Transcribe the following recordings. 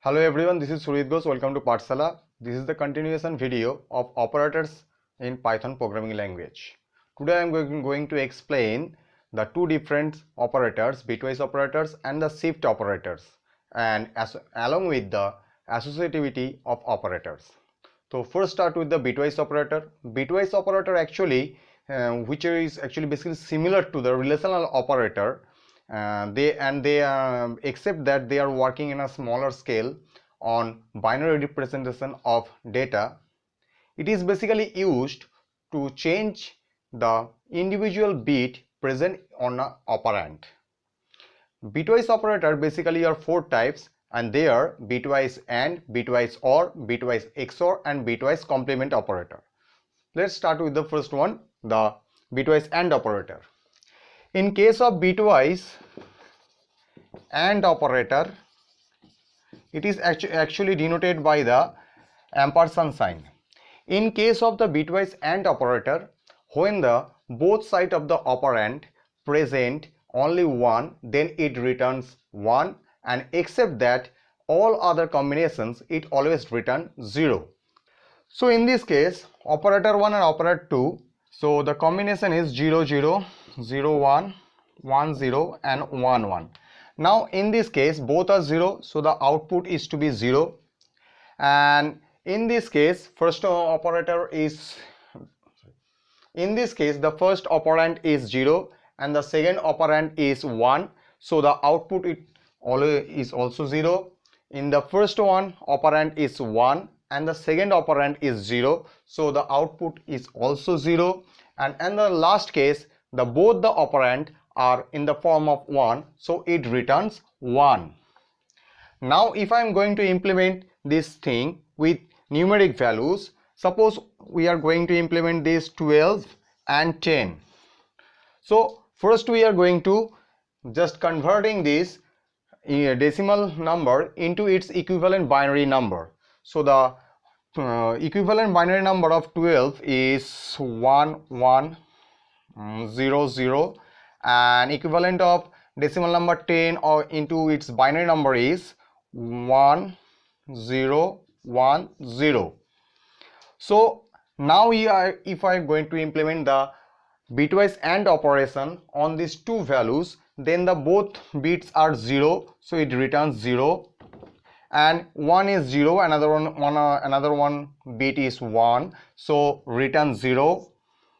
Hello everyone, this is Surit Ghosh. Welcome to Pathshala. This is the continuation video of operators in Python programming language. Today I am going to explain the two different operators, bitwise operators and the shift operators, and along with the associativity of operators. So first start with the bitwise operator. Bitwise operator actually, which is actually basically similar to the relational operator. Except that they are working in a smaller scale on binary representation of data. It is basically used to change the individual bit present on an operand. Bitwise operator basically are four types, and they are bitwise AND, bitwise OR, bitwise XOR and bitwise complement operator. Let's start with the first one, the bitwise AND operator. In case of bitwise AND operator, it is actually denoted by the ampersand sign. In case of the bitwise AND operator, when the both sides of the operand present only 1, then it returns 1, and except that all other combinations it always return 0. So in this case, operator 1 and operator 2, so the combination is 0 0 0 1 1 0 and 1 1. Now in this case both are 0, so the output is to be 0, and in this case the first operand is 0 and the second operand is 1, so the output is also 0. In the first one operand is 1 and the second operand is 0, so the output is also 0, and in the last case both the operand are in the form of 1, so it returns 1. Now if I am going to implement this thing with numeric values, suppose we are going to implement this 12 and 10. So first we are going to just converting this decimal number into its equivalent binary number. So the equivalent binary number of 12 is 1100, and equivalent of decimal number 10 or into its binary number is 1010. So now if I am going to implement the bitwise AND operation on these two values, then the both bits are 0, so it returns 0, and 1 is 0, another one bit is 1, so returns 0,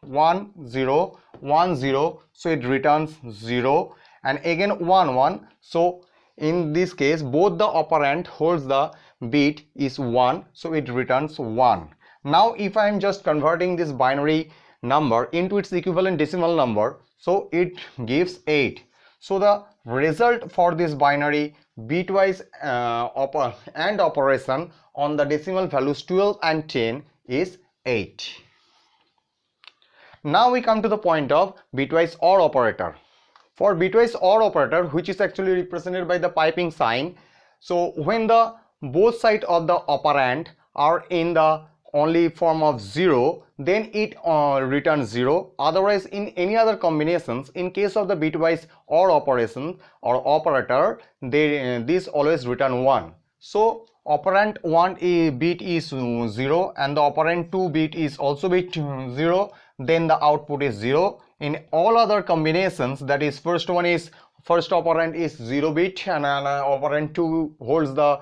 1 0 1 0, so it returns 0, and again 1 1, so in this case both the operand holds the bit is 1, so it returns 1. Now if I am just converting this binary number into its equivalent decimal number, so it gives 8. So the result for this binary bitwise AND operation on the decimal values 12 and 10 is 8. Now we come to the point of bitwise OR operator. For bitwise OR operator, which is actually represented by the piping sign, so when the both sides of the operand are in the only form of 0, then it returns 0. Otherwise, in any other combinations, in case of the bitwise OR operation or operator, this always return 1. So operand 1 bit is 0 and the operand 2 bit is also bit 0, then the output is 0. In all other combinations, that is first operand is 0 bit and operand 2 holds the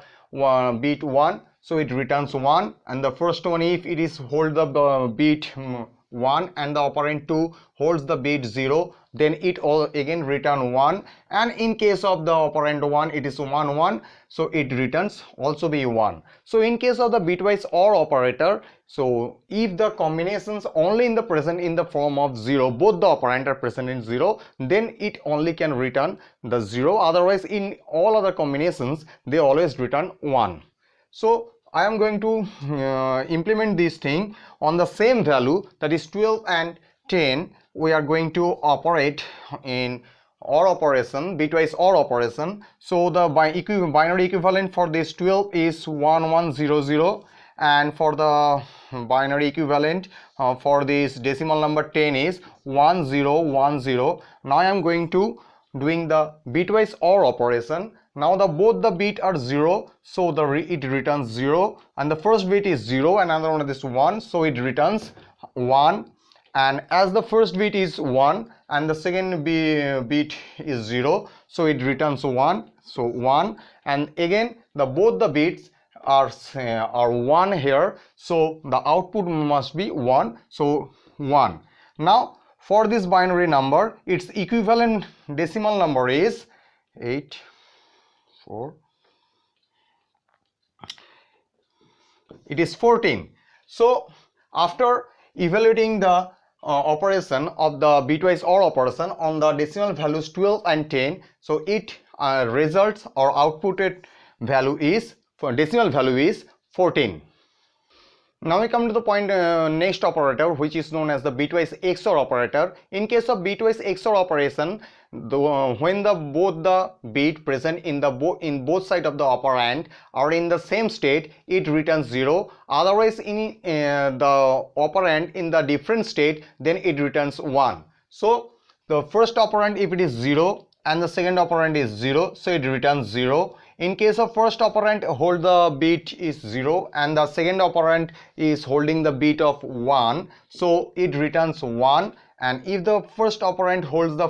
bit 1, so it returns 1, and the first one, if it is hold the bit 1 and the operand 2 holds the bit 0, then it all again return 1, and in case of the operand 1 it is 1 1, so it returns also be 1. So in case of the bitwise OR operator, so if the combinations only in the present in the form of 0, both the operand are present in 0, then it only can return the 0. Otherwise in all other combinations they always return 1. So I am going to implement this thing on the same value, that is 12 and 10. We are going to operate in OR operation, bitwise OR operation. So the binary equivalent for this 12 is 1100, and for the binary equivalent for this decimal number 10 is 1010. Now I am going to doing the bitwise OR operation. Now both the bit are 0, so it returns 0, and the first bit is 0 and another one is 1, so it returns 1. And as the first bit is 1 and the second bit is 0, so it returns 1, so 1. And again both the bits are 1 here, so the output must be 1, so 1. Now for this binary number, its equivalent decimal number is 8 4, it is 14. So after evaluating the operation of the bitwise OR operation on the decimal values 12 and 10, so it results or outputted value is, for decimal value is 14. Now we come to the point next operator, which is known as the Bitwise Xor operator. In case of Bitwise Xor operation, when both the bit present in both sides of the operand are in the same state, it returns 0. Otherwise, in the operand in the different state, then it returns 1. So the first operand, if it is 0 and the second operand is 0, so it returns 0. In case of first operand, hold the bit is 0 and the second operand is holding the bit of 1, so it returns 1. And if the first operand holds the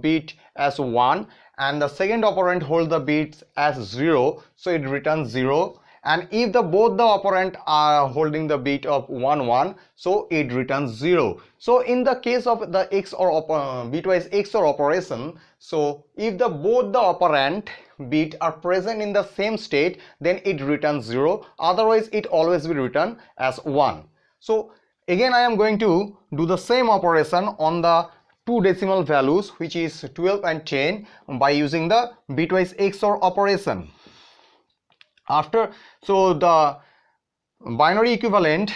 bit as 1 and the second operand holds the bits as 0, so it returns 0. And if both the operand are holding the bit of 1 1, so it returns 0. So in the case of the Bitwise Xor operation, so if both the operand bit are present in the same state, then it returns 0. Otherwise it always will return as 1. So again I am going to do the same operation on the two decimal values, which is 12 and 10, by using the Bitwise Xor operation. So the binary equivalent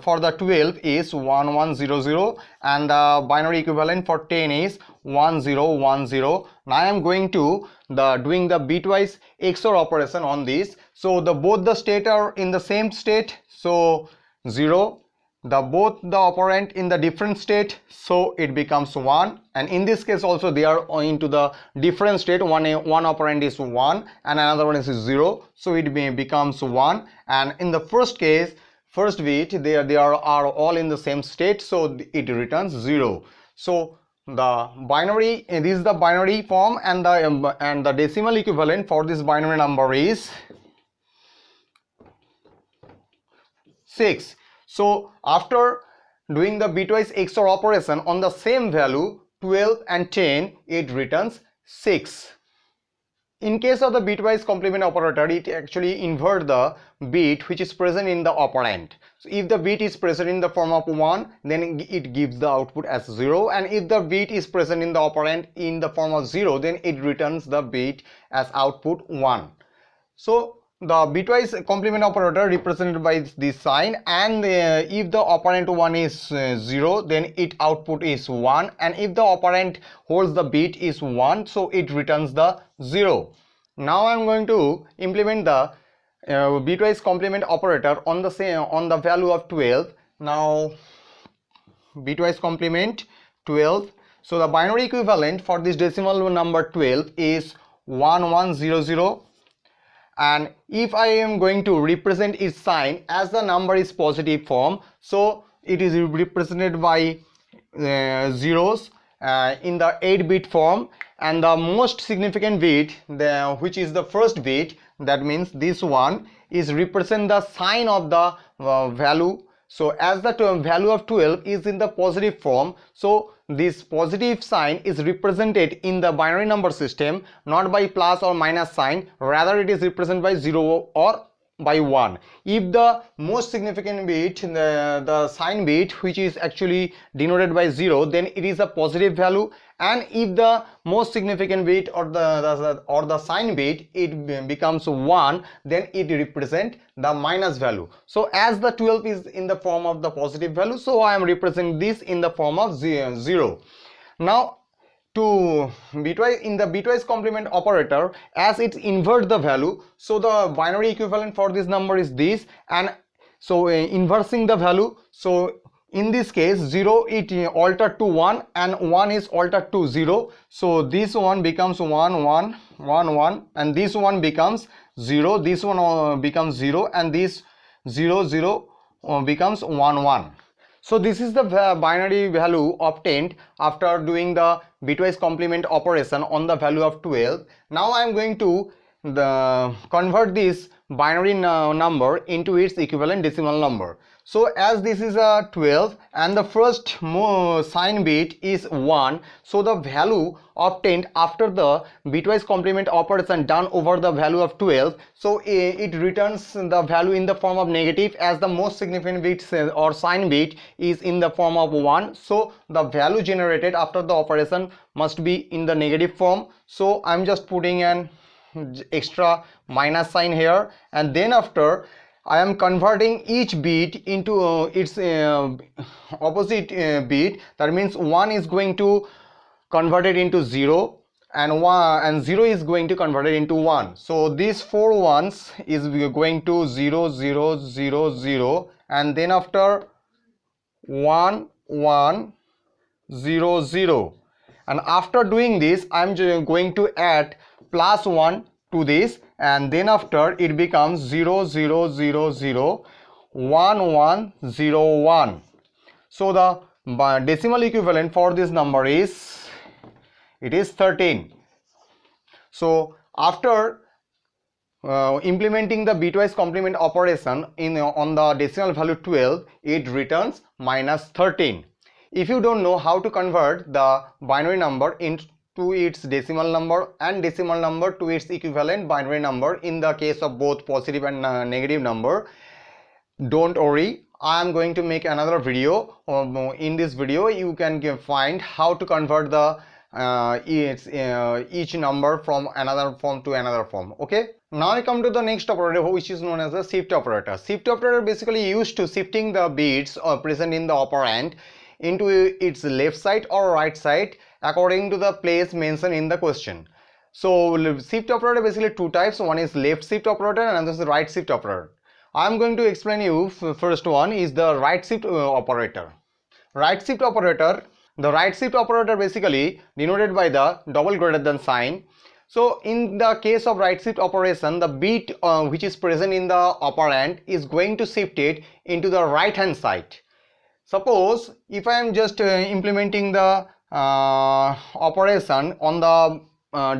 for the 12 is 1100 and the binary equivalent for 10 is 1010. Now I am going to doing the Bitwise Xor operation on this. So both the state are in the same state, so 0. Both the operand in the different state, so it becomes 1. And in this case also they are into the different state. One operand is 1 and another one is 0, so it becomes 1. And in the first case, first bit, they are all in the same state, so it returns 0. So the binary, this is the binary form, and the decimal equivalent for this binary number is 6. So after doing the Bitwise Xor operation on the same value 12 and 10, it returns 6. In case of the Bitwise Complement operator, it actually invert the bit which is present in the operand. So if the bit is present in the form of 1, then it gives the output as 0, and if the bit is present in the operand in the form of 0, then it returns the bit as output 1. So the Bitwise Complement operator represented by this sign, and if the operand 1 is 0, then its output is 1, and if the operand holds the bit is 1, so it returns the 0. Now I am going to implement the Bitwise Complement operator on the value of 12. Now Bitwise Complement 12. So the binary equivalent for this decimal number 12 is 1100. And if I am going to represent its sign as the number is positive form, so it is represented by zeros in the 8-bit form, and the most significant bit, which is the first bit, that means this one, is represent the sign of the value. So as the value of 12 is in the positive form, so this positive sign is represented in the binary number system not by plus or minus sign, rather it is represented by 0 or by 1. If the most significant bit, the sign bit, which is actually denoted by 0, then it is a positive value, and if the most significant bit or the sign bit, it becomes 1, then it represents the minus value. So as the 12 is in the form of the positive value, so I am representing this in the form of 0. Now in the Bitwise Complement operator, as it invert the value, so the binary equivalent for this number is this, and so inversing the value, so in this case 0 it altered to 1 and 1 is altered to 0. So this one becomes 1 1 1 1 and this one becomes 0, this one becomes 0 and this 0 0 becomes 1 1. So this is the binary value obtained after doing the bitwise complement operation on the value of 12. Now I am going to convert this binary number into its equivalent decimal number. So as this is a 12 and the first sign bit is 1, so the value obtained after the bitwise complement operation done over the value of 12, so it returns the value in the form of negative, as the most significant bit or sign bit is in the form of 1. So the value generated after the operation must be in the negative form. So I'm just putting an extra minus sign here, and then after I am converting each bit into its opposite bit. That means 1 is going to convert it into 0 and 0 is going to convert it into 1. So these 4 ones is going to 0 0 0 0 and then after 1 1 0 0, and after doing this I am going to add plus 1 to this, and then after it becomes 0 0 0 0 1 1 0 1. So the decimal equivalent for this number is 13. So after implementing the bitwise complement operation on the decimal value 12, it returns minus 13. If you don't know how to convert the binary number into its decimal number and decimal number to its equivalent binary number in the case of both positive and negative number, don't worry, I am going to make another video. In this video you can find how to convert the each number from another form to another form. Okay, now I come to the next operator, which is known as the shift operator. Shift operator basically used to shifting the bits present in the operand into its left side or right side according to the place mentioned in the question. So shift operator basically two types. One is left shift operator and another is the right shift operator. I am going to explain you. First one is the right shift operator. Right shift operator. The right shift operator basically denoted by the double greater than sign. So in the case of right shift operation, the bit which is present in the operand is going to shift it into the right hand side. Suppose if I am just implementing the operation on the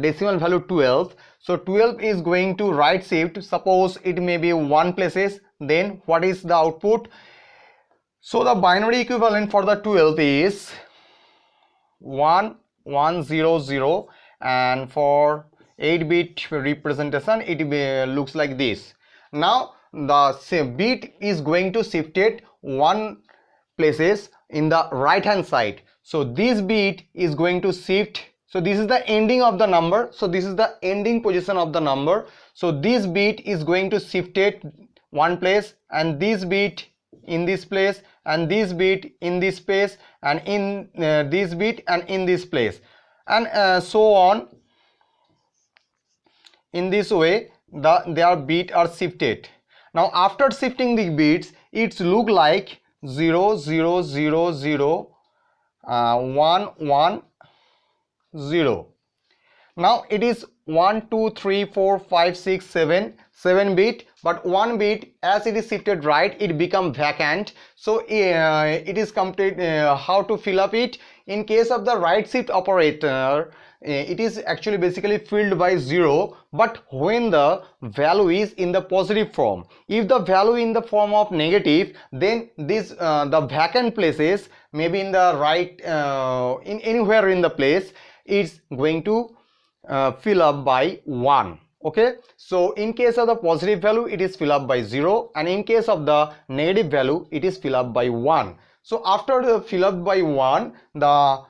decimal value 12, so 12 is going to right shift. Suppose it may be 1 places, then what is the output? So the binary equivalent for the 12 is 1 1 0 0, and for 8-bit representation it looks like this. Now the bit is going to shift it 1 places in the right hand side. So this bit is going to shift. So this is the ending of the number. So this is the ending position of the number. So this bit is going to shift it 1 place, and this bit in this place, and this bit in this place, and in this bit and in this place, and so on. In this way their bits are shifted. Now after shifting the bits, it's look like 0 0 0 0 1 1 0. Now it is 1 2 3 4 5 6 7 bit, but 1 bit as it is shifted right, it become vacant. So it is complete. How to fill up it? In case of the right shift operator, it is actually basically filled by 0, but when the value is in the positive form. If the value in the form of negative, then this the vacant places, maybe in the right in anywhere in the place, it's going to fill up by 1. Okay, so in case of the positive value, it is fill up by 0, and in case of the negative value, it is fill up by 1. So after the fill up by 1, the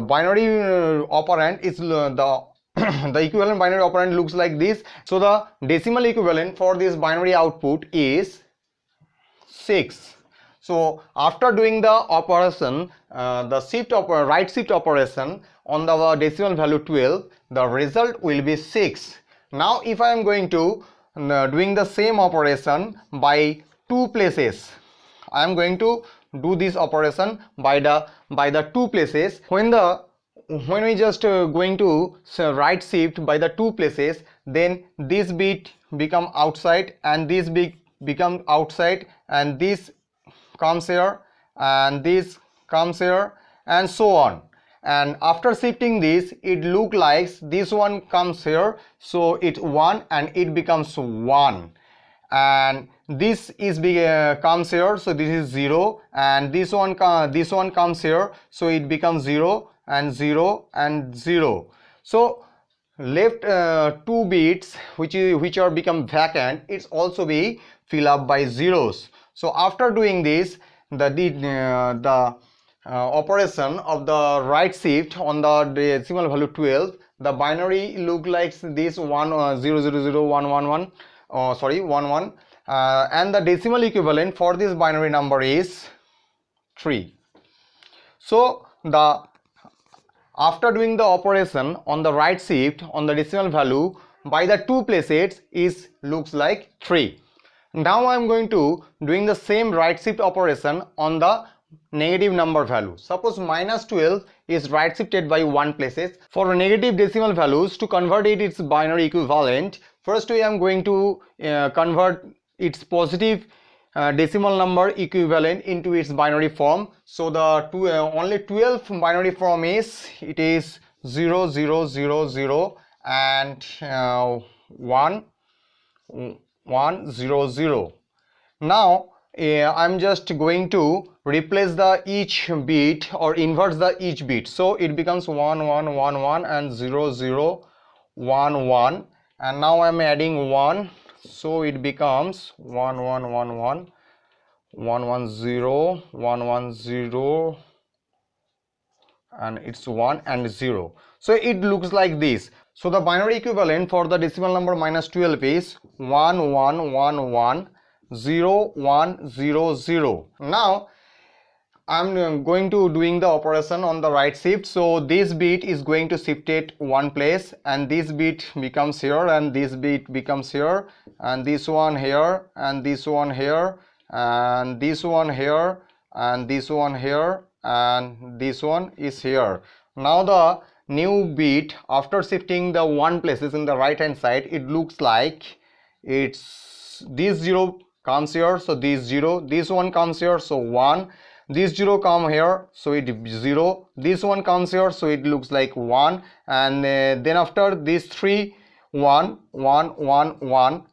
binary operand is the the equivalent binary operand looks like this. So the decimal equivalent for this binary output is 6. So after doing the operation, the right shift operation on the decimal value 12, the result will be 6. Now if I am going to doing the same operation by 2 places, I am going to do this operation by the two places. When we just going to right shift by the two places, then this bit become outside and this bit become outside, and this comes here and this comes here and so on. And after shifting this, it look like this one comes here, so it's 1 and it becomes 1, and this is comes here, so this is 0, and this one comes here, so it becomes 0 and 0 and 0. So left two bits which are become vacant, it's also be fill up by zeros. So after doing this, the operation of the right shift on the decimal value 12, the binary look like this 1 0 0 0 1 1 1 1 1, and the decimal equivalent for this binary number is 3. So after doing the operation on the right shift on the decimal value by the two places is looks like 3. Now I am going to doing the same right shift operation on the negative number value. Suppose minus 12 is right shifted by one places. For negative decimal values, to convert its binary equivalent, first I am going to convert its positive decimal number equivalent into its binary form. So the only 12 binary form is, it is 0 0 0 0 and 1 1 0 0. Now I'm just going to replace the each bit or invert the each bit, so it becomes 1 1 1 1 and 0 0 1 1, and now I'm adding 1, so it becomes 1 1 1 1 1 1 0 1 1 0, and it's 1 and 0. So it looks like this. So the binary equivalent for the decimal number minus 12 is 1 1 1 1 0 1 0 0. Now I'm going to doing the operation on the right shift. So this bit is going to shift it one place, and this bit becomes here, and this bit becomes here, and this one here, and this one here, and this one here, and this one here, and this one is here. Now the new bit after shifting the one places in the right hand side, it looks like it's this 0 comes here, so this 0, this one comes here, so 1, this 0 come here, so it is 0, this one comes here, so it looks like 1, and then after this 3 1 1 1 1.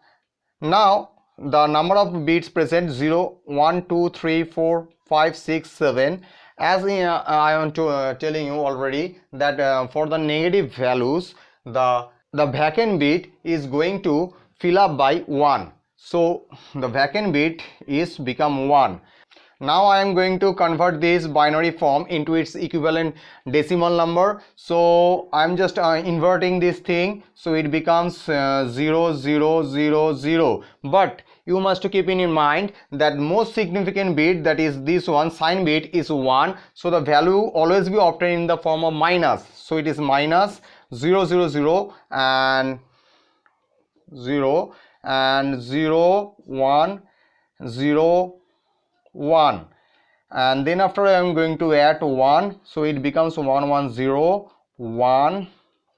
Now the number of bits present 0 1 2 3 4 5 6 7. As I am telling you already that for the negative values, the vacant bit is going to fill up by 1, so the vacant bit is become 1. Now I am going to convert this binary form into its equivalent decimal number. So I am just inverting this thing, so it becomes 0 0 0 0. But you must keep in mind that most significant bit, that is this one, sign bit, is 1. So the value always be obtained in the form of minus. So it is minus 0 0 0 and 0 and 0 1 0 1, and then after I am going to add 1, so it becomes 1 1 0 1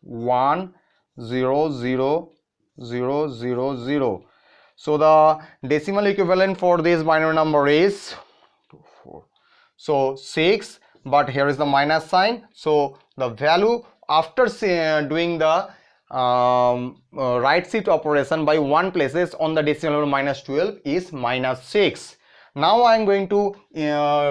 1 0 0 0 0 0. So the decimal equivalent for this binary number is 2 4, so 6, but here is the minus sign, so the value after doing the right shift operation by one places on the decimal number minus 12 is minus 6. Now I am going to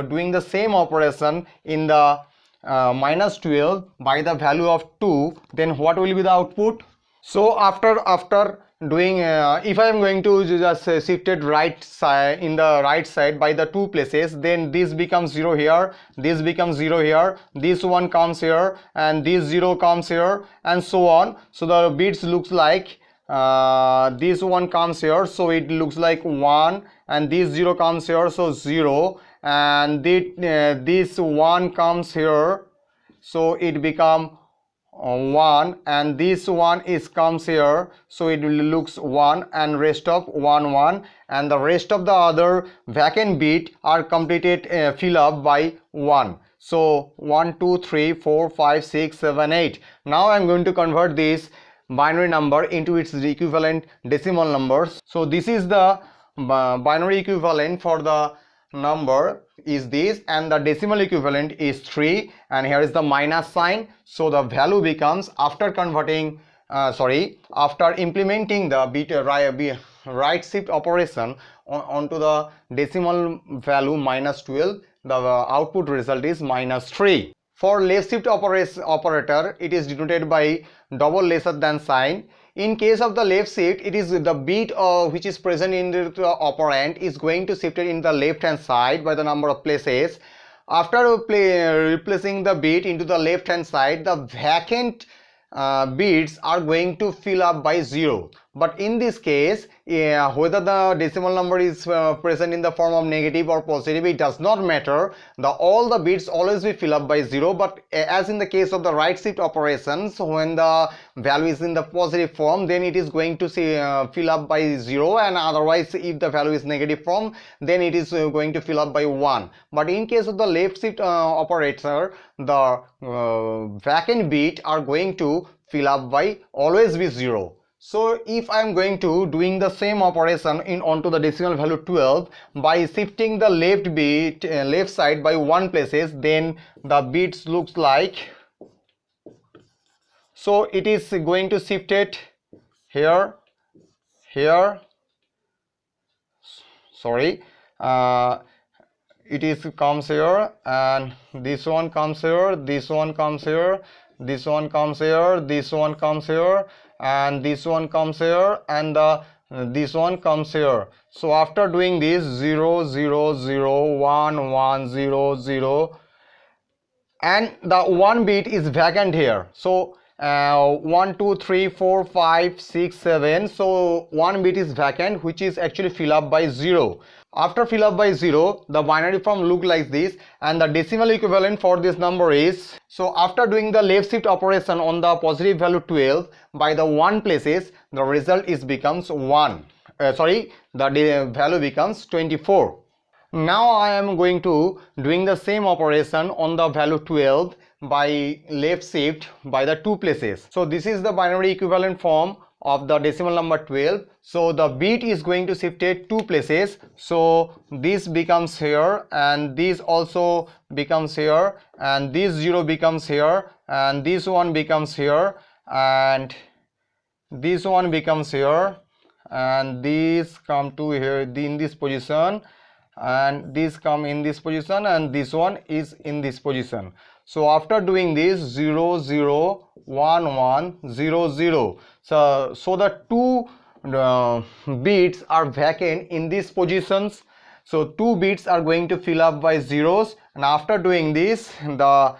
doing the same operation in the minus 12 by the value of 2. Then what will be the output? So after doing if I am going to just shifted right side in the right side by the two places, then this becomes 0 here, this becomes 0 here, this one comes here, and this 0 comes here, and so on. So the bits looks like this one comes here, so it looks like 1, and this 0 comes here, so 0, and this 1 comes here, so it become 1, and this one is comes here, so it looks 1, and rest of 1 1, and the rest of the other vacant bit are completed fill up by 1. So 1 2 3 4 5 6 7 8. Now I'm going to convert this binary number into its equivalent decimal numbers. So this is the binary equivalent for the number is this, and the decimal equivalent is 3, and here is the minus sign. So the value becomes, after converting after implementing the bit right shift operation onto the decimal value minus 12, the output result is minus 3. For left shift operator, it is denoted by double lesser than sign. In case of the left shift, it is the bit which is present in the operand is going to shift it in the left hand side by the number of places. After replacing the bit into the left hand side, the vacant bits are going to fill up by 0. But in this case, whether the decimal number is present in the form of negative or positive, it does not matter. All the bits always will fill up by 0. But as in the case of the right shift operations, when the value is in the positive form, then it is going to fill up by 0, and otherwise if the value is negative form, then it is going to fill up by 1. But in case of the left shift operator, the vacant bit are going to fill up by always be 0. So if I am going to doing the same operation in onto the decimal value 12 by shifting the left bit left side by 1 places, then the bits looks like, so it is going to shift it here, it is comes here, and this one comes here, this one comes here, this one comes here, this one comes here, and this one comes here, and this one comes here. So after doing this 0 0 0 1 1 0 0, and the one bit is vacant here, so 1 2 3 4 5 6 7, so one bit is vacant, which is actually fill up by 0. After fill up by 0, the binary form look like this, and the decimal equivalent for this number is, so after doing the left shift operation on the positive value 12 by the 1 places, the result is becomes 1, the value becomes 24. Now I am going to doing the same operation on the value 12 by left shift by the 2 places. So this is the binary equivalent form of the decimal number 12. So the bit is going to shift it 2 places. So this becomes here, and this also becomes here, and this 0 becomes here, and this one becomes here, and this one becomes here, and this come to here in this position, and this come in this position, and this one is in this position. So after doing this 0 0 1 1 0 0, so the 2 bits are vacant in these positions, so 2 bits are going to fill up by zeros, and after doing this, the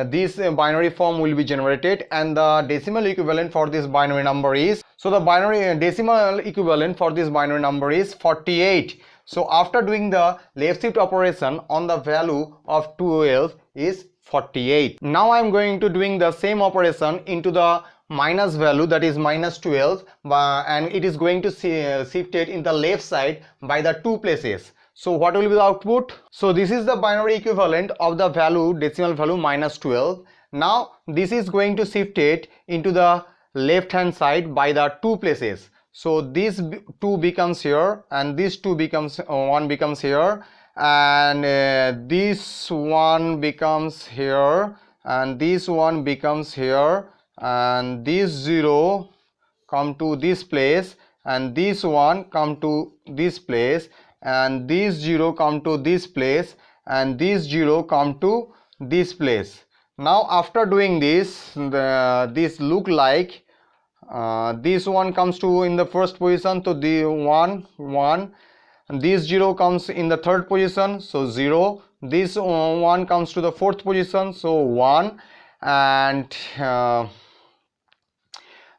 this binary form will be generated, and the decimal equivalent for this binary number is, so the binary decimal equivalent for this binary number is 48. So after doing the left shift operation on the value of 12 is 48. Now I am going to doing the same operation into the minus value, that is minus 12, and it is going to shift it in the left side by the 2 places. So what will be the output? So this is the binary equivalent of the value decimal value minus 12. Now this is going to shift it into the left hand side by the 2 places. So this 2 becomes here, and this 2 becomes 1 becomes here, and this one becomes here, and this one becomes here, and this 0 come to this place, and this one come to this place, and this 0 come to this place, and this 0 come to this place. Now after doing this, this look like this one comes to in the first position, so the 1 1, and this 0 comes in the third position, so 0, this 1 comes to the fourth position, so 1, and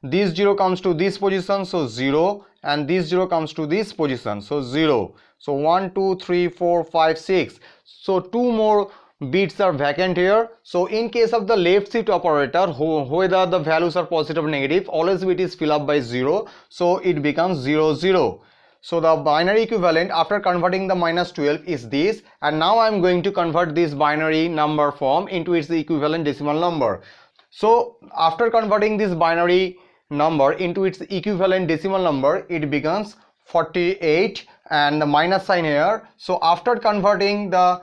this 0 comes to this position, so 0, and this 0 comes to this position, so 0. So 1 2 3 4 5 6, so 2 more bits are vacant here. So in case of the left shift operator, whether the values are positive or negative, always it is filled up by 0, so it becomes 0 0. So the binary equivalent after converting the -12 is this, and now I'm going to convert this binary number form into its equivalent decimal number. So after converting this binary number into its equivalent decimal number, it becomes 48 and the minus sign here. So after converting the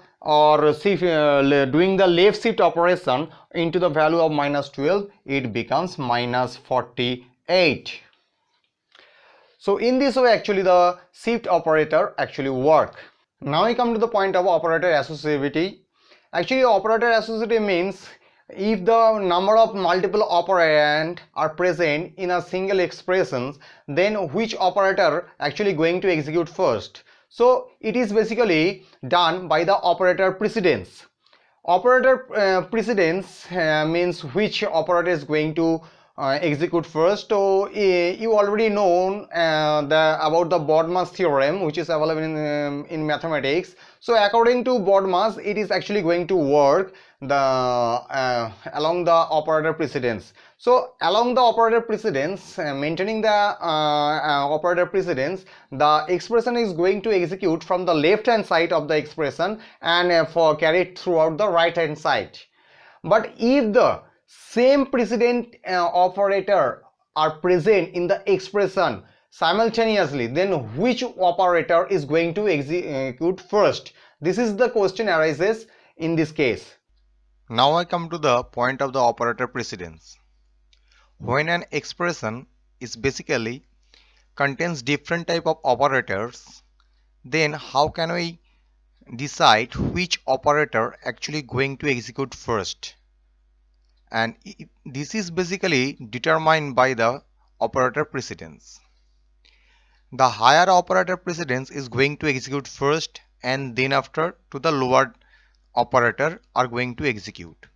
doing the left shift operation into the value of -12, it becomes -48. So in this way actually the shift operator actually work. Now we come to the point of operator associativity. Actually, operator associativity means if the number of multiple operand are present in a single expression, then which operator actually going to execute first. So it is basically done by the operator precedence. Operator precedence means which operator is going to execute first. So you already know about the Bodmer's theorem, which is available in mathematics. So according to Bodmer's, it is actually going to work along the operator precedence. So along the operator precedence, maintaining the operator precedence, the expression is going to execute from the left hand side of the expression and for carried throughout the right hand side. But if the same precedent operator are present in the expression simultaneously, then which operator is going to execute first? This is the question arises in this case. Now I come to the point of the operator precedence. When an expression is basically contains different type of operators, then how can we decide which operator actually going to execute first? And this is basically determined by the operator precedence. The higher operator precedence is going to execute first, and then after to the lower operator are going to execute.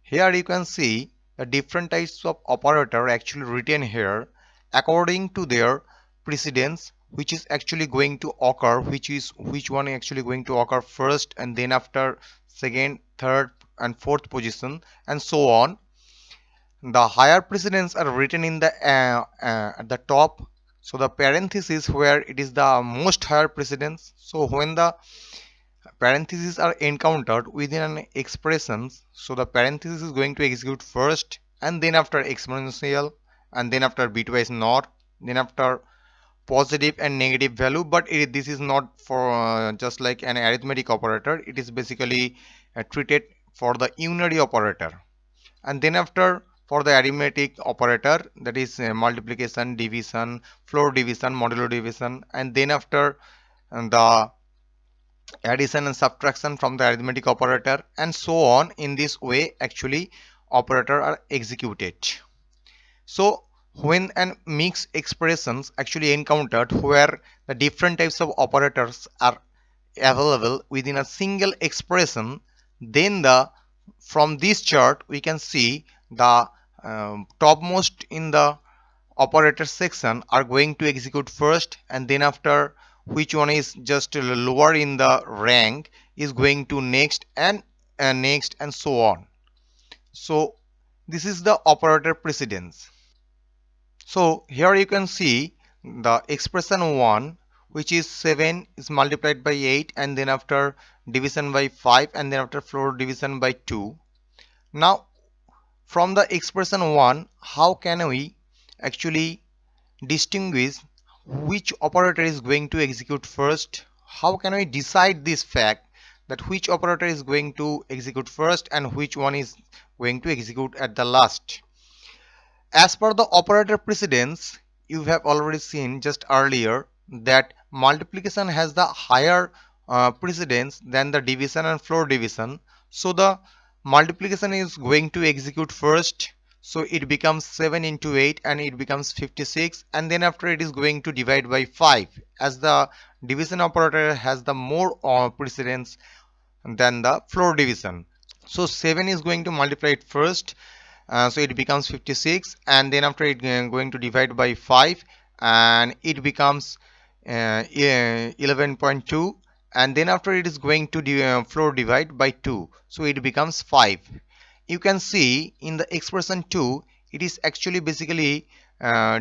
Here you can see the different types of operator actually written here according to their precedence, which is actually going to occur, which one actually going to occur first and then after second, third and fourth position and so on. The higher precedence are written in the at the top. So the parenthesis where it is the most higher precedence. So when the parentheses are encountered within an expression, so the parenthesis is going to execute first and then after exponential and then after bitwise NOR, then after positive and negative value. But this is not for just like an arithmetic operator, it is basically treated for the unary operator. And then after for the arithmetic operator, that is multiplication, division, floor division, modulo division, and then after the addition and subtraction from the arithmetic operator and so on. In this way actually operator are executed. So when an mixed expressions actually encountered where the different types of operators are available within a single expression, then the from this chart we can see the topmost in the operator section are going to execute first, and then after which one is just lower in the rank is going to next and next and so on. So this is the operator precedence. So here you can see the expression 1, which is 7 is multiplied by 8 and then after division by 5 and then after floor division by 2. Now from the expression 1, how can we actually distinguish which operator is going to execute first? How can we decide this fact that which operator is going to execute first and which one is going to execute at the last? As per the operator precedence, you have already seen just earlier that multiplication has the higher precedence than the division and floor division. So the multiplication is going to execute first. So it becomes 7 into 8 and it becomes 56, and then after it is going to divide by 5, as the division operator has the more precedence than the floor division. So 7 is going to multiply it first, so it becomes 56, and then after it going to divide by 5 and it becomes 11.2, and then after it is going to floor divide by 2, so it becomes 5. You can see in the expression 2 it is actually basically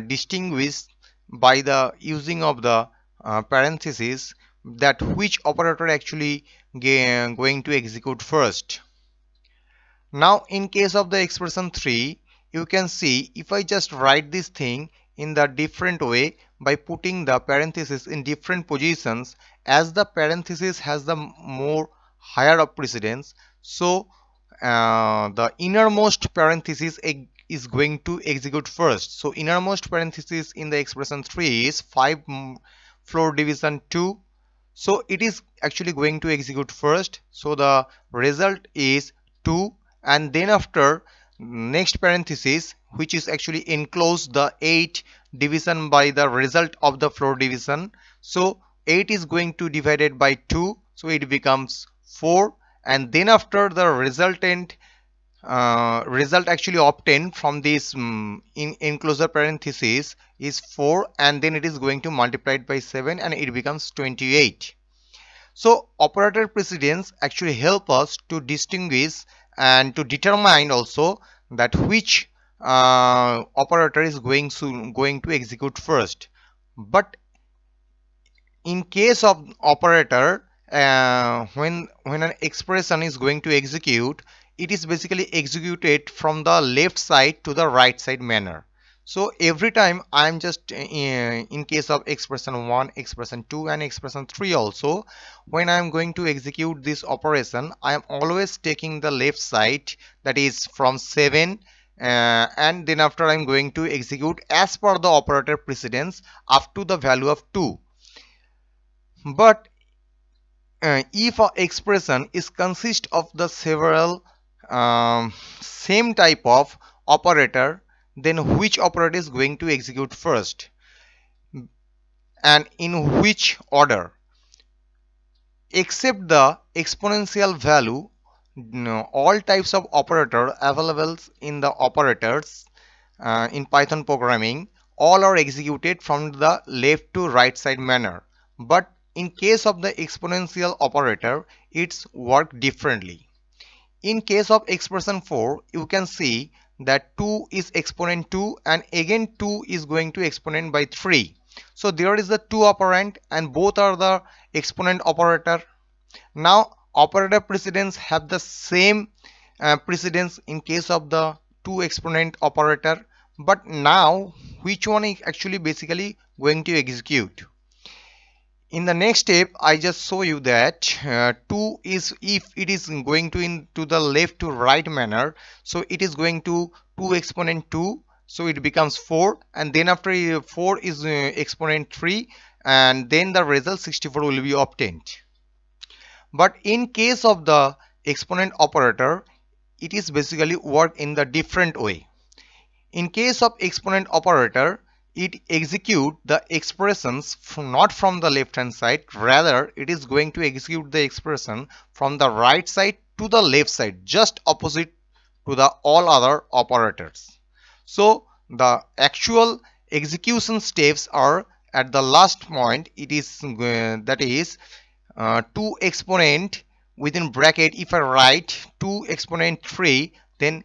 distinguished by the using of the parenthesis, that which operator actually going to execute first. Now in case of the expression 3, you can see if I just write this thing in the different way by putting the parenthesis in different positions, as the parenthesis has the more higher of precedence, so the innermost parenthesis is going to execute first. So innermost parenthesis in the expression 3 is 5 floor division 2, so it is actually going to execute first, so the result is 2. And then after next parenthesis, which is actually enclose the 8 division by the result of the floor division, so 8 is going to divided by 2, so it becomes 4. And then after the resultant result actually obtained from this in enclosure parenthesis is 4, and then it is going to multiply it by 7 and it becomes 28. So operator precedence actually help us to distinguish and to determine also that which operator is going to execute first. But in case of operator, when an expression is going to execute, it is basically executed from the left side to the right side manner. So every time I am just in case of expression 1, expression 2 and expression 3 also, when I am going to execute this operation, I am always taking the left side, that is from 7, and then after I am going to execute as per the operator precedence up to the value of 2. But if a expression is consist of the several same type of operator, then which operator is going to execute first and in which order? Except the exponential value, all types of operator available in the operators in Python programming, all are executed from the left to right side manner. But in case of the exponential operator, it's work differently. In case of expression 4, you can see that 2 is exponent 2 and again 2 is going to exponent by 3. So there is the 2 operand and both are the exponent operator. Now operator precedence have the same precedence in case of the 2 exponent operator. But now which one is actually basically going to execute? In the next step I just show you that 2 is, if it is going to into the left to right manner, so it is going to 2 exponent 2, so it becomes 4, and then after 4 is exponent 3, and then the result 64 will be obtained. But in case of the exponent operator, it is basically work in the different way. In case of exponent operator, it execute the expressions not from the left hand side, rather it is going to execute the expression from the right side to the left side, just opposite to the all other operators. So the actual execution steps are at the last point, it is that is 2 exponent within bracket, if I write 2 exponent 3, then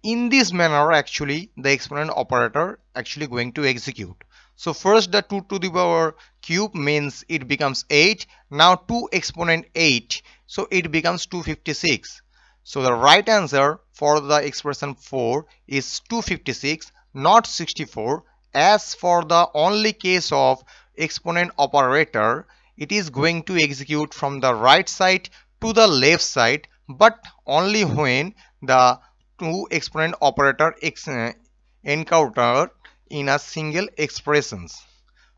in this manner actually the exponent operator actually going to execute. So first the 2 to the power cube means it becomes 8. Now 2 exponent 8, so it becomes 256. So the right answer for the expression 4 is 256, not 64. As for the only case of exponent operator, it is going to execute from the right side to the left side, but only when the 2 exponent operator encounter in a single expressions.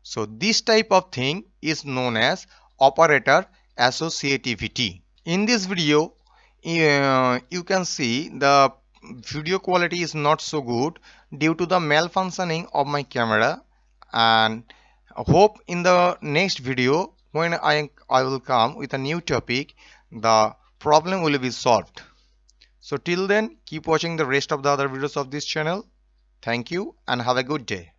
So this type of thing is known as operator associativity. In this video, you can see the video quality is not so good due to the malfunctioning of my camera, and hope in the next video when I will come with a new topic, the problem will be solved. So till then, keep watching the rest of the other videos of this channel. Thank you and have a good day.